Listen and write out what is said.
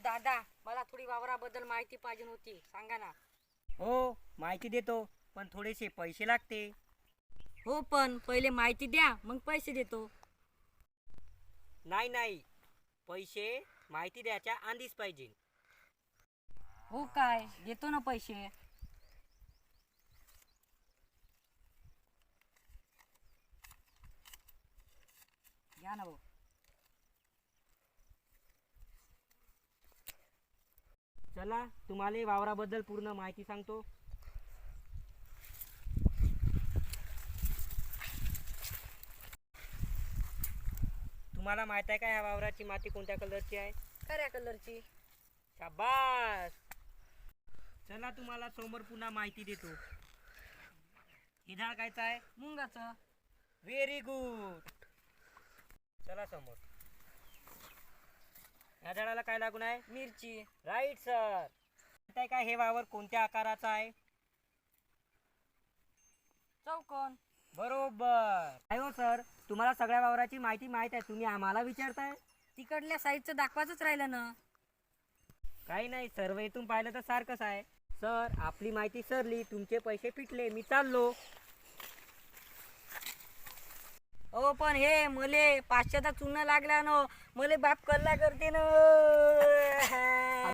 दादा, मला थोडी वावराबद्दल माहिती पाहिजे होती, सांगा ना. हो, माहिती देतो, पण थोडेसे पैसे लागते. हो, पण पहिले माहिती द्या, मग पैसे देतो. नाही नाही, पैसे माहिती द्यायच्या आधीच पाहिजे. हो काय, देतो ना पैसे. घ्या ना भाऊ. चला, तुम्हाला वावराबद्दल पूर्ण माहिती सांगतो. तुम्हाला माहित आहे का ह्या वावराची माती कोणत्या कलरची आहे? खऱ्या कलरची. शाबास. चला, तुम्हाला समोर पुन्हा माहिती देतो. हे झाड कायचं आहे? मुंगाचं. Very good. चला समोर. या झाडाला काय लागून आहे? मिरची. Right sir. माहित आहे का हे वावर कोणत्या आकाराचा आहे? चौकोन. बरोबर. काय हो सर, तुम्हाला सगळ्या वावराची माहिती माहित आहे, तुम्ही आम्हाला विचारताय? तिकडल्या साईजचं दाखवायचंच राहिलं ना. काही नाही, सर्व इथून पाहिलं तर सारखंच आहे. सर, आपली माहिती सरली, तुमचे पैसे फिटले, मी चाललो. हो, पण हे मले 500चा चूना लागला ना, मले बाप कल्ला करते ना.